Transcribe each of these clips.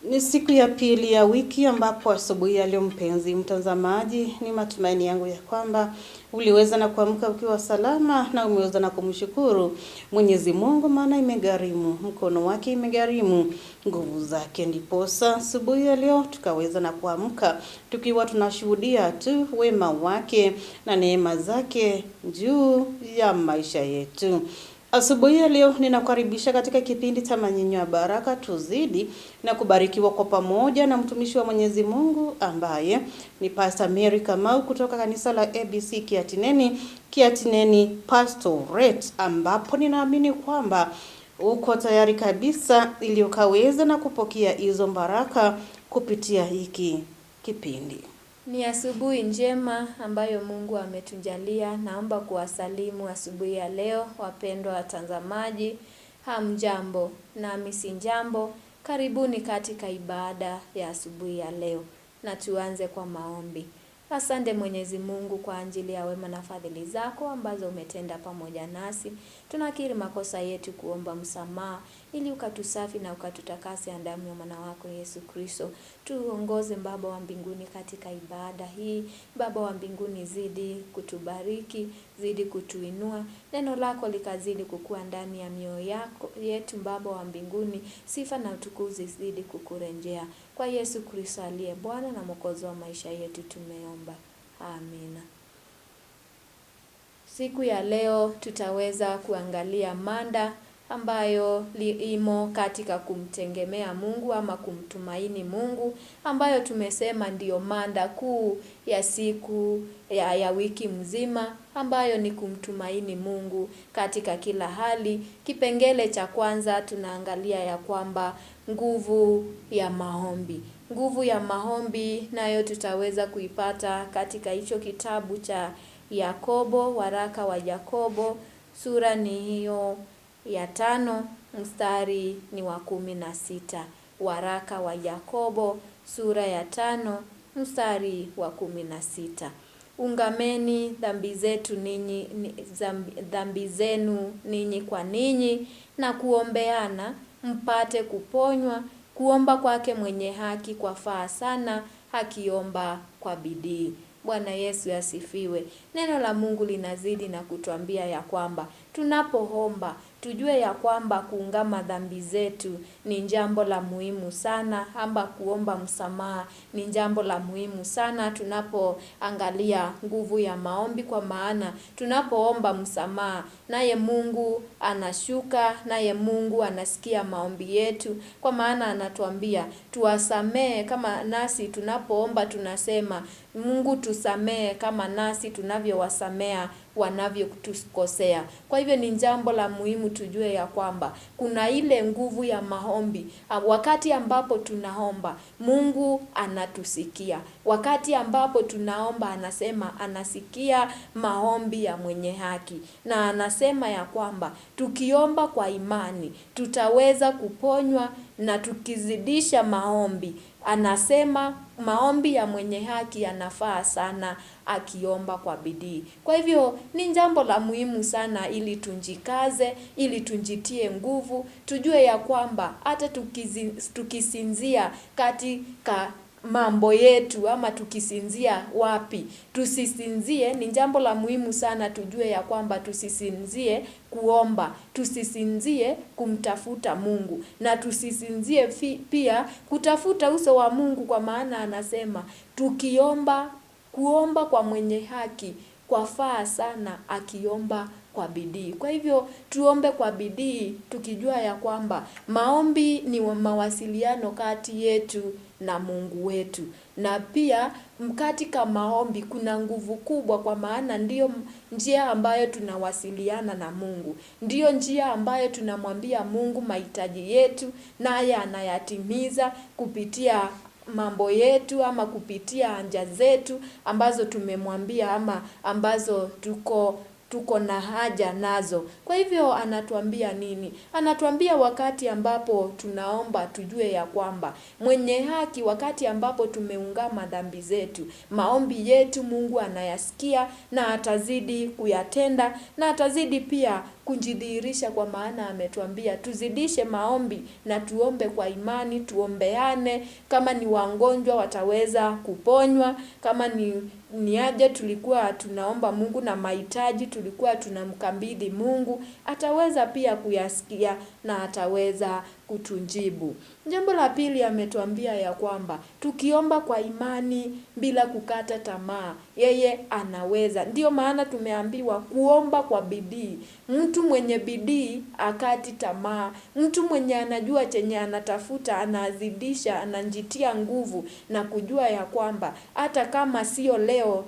Ni siku ya pili ya wiki ambapo asubuhi ya leo, mpenzi mtazamaji, ni matumaini yangu ya kwamba uliweza na kuamka ukiwa salama na umeweza na kumshukuru Mwenyezi Mungu, maana imegharimu, mkono wake imegharimu, nguvu zake, ndiposa asubuhi ya leo tukaweza na kuamka tukiwa tunashuhudia tu wema wake na neema zake juu ya maisha yetu. Asubuhi ya leo ninakukaribisha katika kipindi cha Manyunyu ya Baraka, tuzidi na kubarikiwa kwa pamoja na mtumishi wa Mwenyezi Mungu ambaye ni Pastor Mary Kamau kutoka kanisa la ABC Kiatineni Pastorate, ambapo ninaamini kwamba uko tayari kabisa ili ukaweze na kupokea hizo baraka kupitia hiki kipindi. Ni asubuhi njema ambayo Mungu ametujalia. Naomba kuwasalimu asubuhi ya leo wapendwa watazamaji. Hamjambo, nami si jambo. Karibuni katika ibada ya asubuhi ya leo. Na tuanze kwa maombi. Asante Mwenyezi Mungu kwa ajili ya wema na fadhili zako ambazo umetenda pamoja nasi. Tunakiri makosa yetu, kuomba msamaha ili ukatusafi na ukatutakase na damu ya mwana wako Yesu Kristo. Tuongoze Baba wa mbinguni katika ibada hii. Baba wa mbinguni, zidi kutubariki, zidi kutuinua. Neno lako likazidi kukua ndani ya mioyo yetu Baba wa mbinguni. Sifa na utukufu zidi kukurejea. Kwa Yesu Kristo aliye Bwana na Mwokozi wa maisha yetu tumeomba. Amina. Siku ya leo tutaweza kuangalia mada ambayo imo katika kumtegemea Mungu ama kumtumaini Mungu, ambayo tumesema ndiyo mada kuu ya siku ya wiki mzima, ambayo ni kumtumaini Mungu katika kila hali. Kipengele cha kwanza tunaangalia ya kwamba nguvu ya maombi. Nguvu ya maombi nayo tutaweza kuipata katika hicho kitabu cha Yakobo, waraka wa Yakobo, sura ni hiyo ya 5, mstari ni wa 16. Waraka wa Yakobo sura ya 5, mstari wa 16. Ungameni dhambi zenu ninyi kwa ninyi na kuombeana mpate kuponywa. Kuomba kwake mwenye haki kwafaa sana, akiomba kwa bidii. Bwana Yesu asifiwe. Neno la Mungu linazidi na kutuambia ya kwamba tunapoomba tujue ya kwamba kuungama dhambi zetu ni jambo la muhimu sana, ama kuomba msamaha ni jambo la muhimu sana tunapoangalia nguvu ya maombi, kwa maana tunapoomba msamaha naye Mungu anashuka, naye Mungu anasikia maombi yetu, kwa maana anatuambia tuwasamee kama nasi tunapoomba tunasema Mungu tusamee kama nasi tunavyowasamea wanavyotukosea. Kwa hivyo ni jambo la muhimu tujue ya kwamba kuna ile nguvu ya maombi. Wakati ambapo tunaomba Mungu anatusikia. Wakati ambapo tunaomba anasema anasikia maombi ya mwenye haki, na anasema ya kwamba tukiomba kwa imani tutaweza kuponywa, na tukizidisha maombi anasema maombi ya mwenye haki yanafaa sana akiomba kwa bidii. Kwa hivyo ni jambo la muhimu sana ili tunjikaze, ili tunjitie nguvu, tujue ya kwamba hata tukisinzia katika mambo yetu ama tukisinzia wapi, tusisinzie. Ni jambo la muhimu sana tujue ya kwamba tusisinzie kuomba, tusisinzie kumtafuta Mungu, na tusisinzie pia kutafuta uso wa Mungu, kwa maana anasema kuomba kwa mwenye haki kwafaa sana akiomba kwa bidii. Kwa hivyo tuombe kwa bidii tukijua ya kwamba maombi ni mawasiliano kati yetu na Mungu wetu, na pia katika maombi kuna nguvu kubwa, kwa maana ndiyo njia ambayo tunawasiliana na Mungu, ndiyo njia ambayo tunamwambia Mungu mahitaji yetu, naye anayatimiza kupitia mambo yetu ama kupitia haja zetu ambazo tumemwambia ama ambazo tuko na haja nazo. Kwa hivyo anatuambia nini? Anatuambia wakati ambapo tunaomba tujue ya kwamba mwenye haki, wakati ambapo tumeungama dhambi zetu, maombi yetu Mungu anayasikia na atazidi kuyatenda, na atazidi pia kujidhihirisha, kwa maana ametuambia tuzidishe maombi na tuombe kwa imani, tuombeane. Kama ni wagonjwa wataweza kuponywa, kama ni aje tulikuwa tunaomba Mungu na mahitaji tulikuwa tunamkabidhi Mungu, ataweza pia kuyasikia na ataweza kutujibu. Jambo la pili, ametuambia ya kwamba tukiomba kwa imani bila kukata tamaa, yeye anaweza. Ndio maana tumeambiwa kuomba kwa bidii. Mtu mwenye bidii akati tamaa. Mtu mwenye anajua chenye anatafuta anazidisha, anajitia nguvu na kujua ya kwamba hata kama sio leo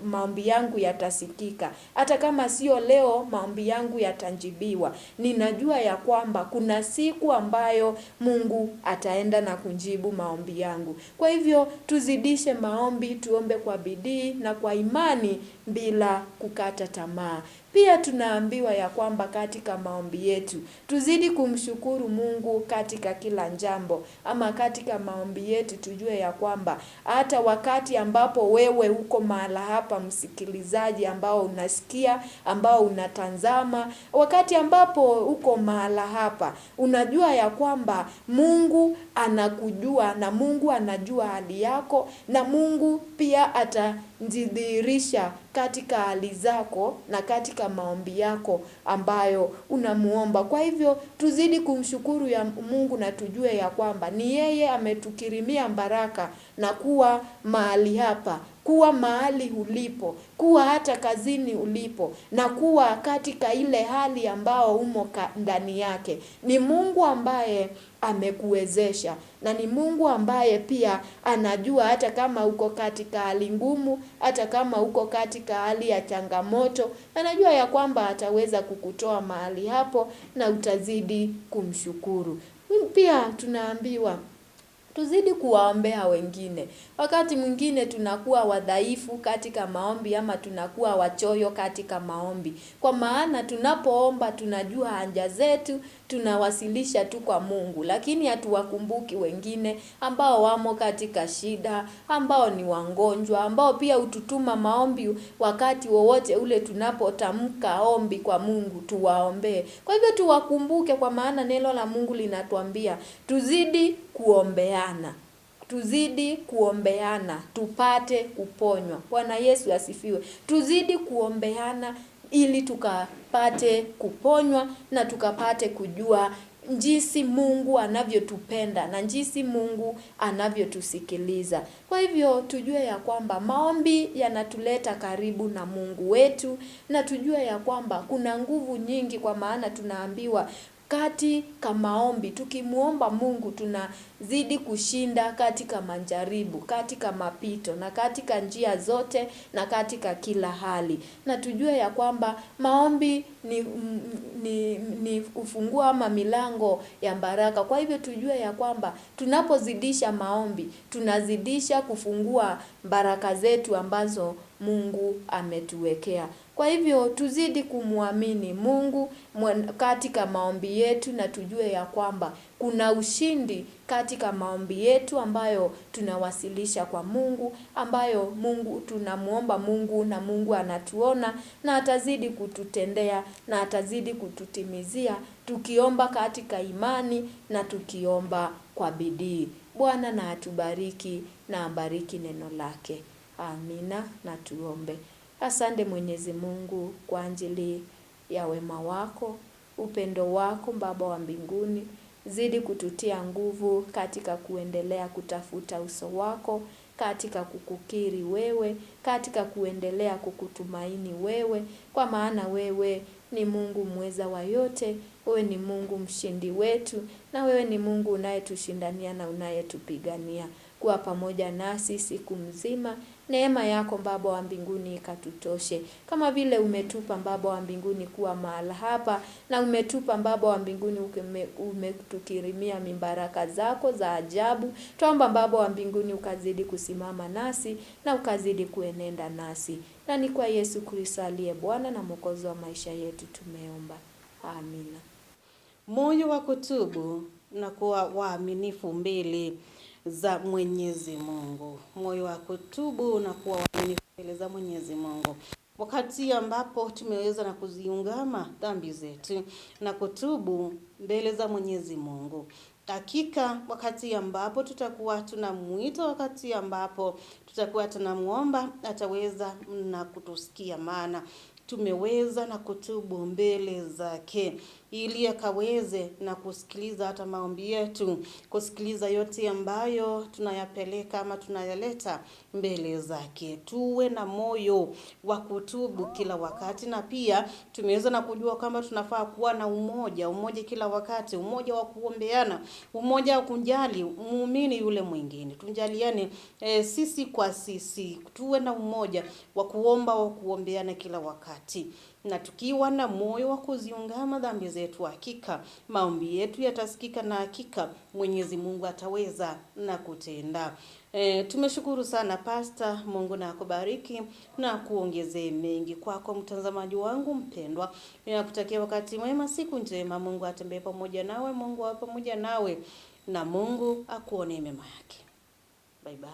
maombi yangu yatasikika. Hata kama sio leo maombi yangu yatajibiwa. Ninajua ya kwamba kuna siku ambayo Mungu ataenda na kujibu maombi yangu. Kwa hivyo tuzidishe maombi, tuombe kwa bidii na kwa imani bila kukata tamaa. Pia tunaambiwa ya kwamba katika maombi yetu tuzidi kumshukuru Mungu katika kila jambo, ama katika maombi yetu tujue ya kwamba hata wakati ambapo wewe uko mahala hapa, msikilizaji ambao unasikia, ambao unatazama, wakati ambapo uko mahala hapa, unajua ya kwamba Mungu anakujua na Mungu anajua hali yako, na Mungu pia atajidhihirisha katika hali zako na katika maombi yako ambayo unamuomba. Kwa hivyo tuzidi kumshukuru ya Mungu na tujue ya kwamba ni yeye ametukirimia baraka na kuwa mahali hapa, kuwa mahali ulipo, kuwa hata kazini ulipo, na kuwa katika ile hali ambao umo ndani yake. Ni Mungu ambaye amekuwezesha, na ni Mungu ambaye pia anajua hata kama uko katika hali ngumu, hata kama uko katika hali ya changamoto, anajua ya kwamba ataweza kukutoa mahali hapo na utazidi kumshukuru. Pia tunaambiwa tuzidi kuwaombea wengine. Wakati mwingine tunakuwa wadhaifu katika maombi, ama tunakuwa wachoyo katika maombi. Kwa maana tunapoomba tunajua haja zetu, tunawasilisha tu kwa Mungu, lakini hatuwakumbuki wengine ambao wamo katika shida, ambao ni wagonjwa, ambao pia hututuma maombi wakati wowote ule tunapotamka ombi kwa Mungu tuwaombee. Kwa hivyo tuwakumbuke, kwa maana neno la Mungu linatuambia tuzidi kuombeana. Tuzidi kuombeana tupate kuponywa. Bwana Yesu asifiwe. Tuzidi kuombeana ili tukapate kuponywa na tukapate kujua jinsi Mungu anavyotupenda na jinsi Mungu anavyotusikiliza. Kwa hivyo tujue ya kwamba maombi yanatuleta karibu na Mungu wetu, na tujue ya kwamba kuna nguvu nyingi, kwa maana tunaambiwa katika maombi tukimuomba Mungu tunazidi kushinda katika majaribu, katika mapito, na katika njia zote, na katika kila hali. Na tujue ya kwamba maombi ni ufunguo ama milango ya baraka. Kwa hivyo tujue ya kwamba tunapozidisha maombi tunazidisha kufungua baraka zetu ambazo Mungu ametuwekea. Kwa hivyo tuzidi kumuamini Mungu katika maombi yetu, na tujue ya kwamba kuna ushindi katika maombi yetu ambayo tunawasilisha kwa Mungu, ambayo Mungu tunamuomba Mungu na Mungu anatuona na atazidi kututendea na atazidi kututimizia, tukiomba katika imani na tukiomba kwa bidii. Bwana na atubariki na abariki neno lake. Amina. Na tuombe. Asante Mwenyezi Mungu kwa ajili ya wema wako, upendo wako Baba wa mbinguni. Zidi kututia nguvu katika kuendelea kutafuta uso wako, katika kukukiri wewe, katika kuendelea kukutumaini wewe, kwa maana wewe ni Mungu mweza wa yote, wewe ni Mungu mshindi wetu, na wewe ni Mungu unayetushindania na unayetupigania. Kuwa pamoja nasi siku mzima. Neema yako Baba wa mbinguni ikatutoshe. Kama vile umetupa Baba wa mbinguni kuwa mahala hapa, na umetupa Baba wa mbinguni umetukirimia mibaraka zako za ajabu. Tuomba Baba wa mbinguni ukazidi kusimama nasi na ukazidi kuenenda nasi. Na ni kwa Yesu Kristo aliye Bwana na Mwokozi wa maisha yetu tumeomba. Amina. Moyo wa kutubu na kuwa waaminifu mbele za Mwenyezi Mungu. Moyo wa kutubu na kuwa waaminifu mbele za Mwenyezi Mungu. wakati ambapo tumeweza na kuziungama dhambi zetu na kutubu mbele za Mwenyezi Mungu. Hakika wakati ambapo tutakuwa tunamuita, wakati ambapo tutakuwa tunamuomba, ataweza na kutusikia, maana tumeweza na kutubu mbele zake, ili akaweze na kusikiliza hata maombi yetu, kusikiliza yote ambayo tunayapeleka ama tunayaleta mbele zake. Tuwe na moyo wa kutubu kila wakati, na pia tumeweza na kujua kwamba tunafaa kuwa na umoja kila wakati, umoja wa kuombeana, umoja wa kujali muumini yule mwingine. Tunjaliane sisi kwa sisi, tuwe na umoja wa kuomba, wa kuombeana kila wakati, na tukiwa na moyo wa kuziungama dhambi zetu, hakika maombi yetu yatasikika, na hakika Mwenyezi Mungu ataweza na kutenda. Tumeshukuru sana Pastor. Mungu na akubariki na kuongezee mengi. Kwako mtazamaji wangu mpendwa, ninakutakia wakati mwema, siku njema. Mungu atembee pamoja nawe, Mungu awe pamoja nawe, na Mungu akuone mema yake. Bye bye.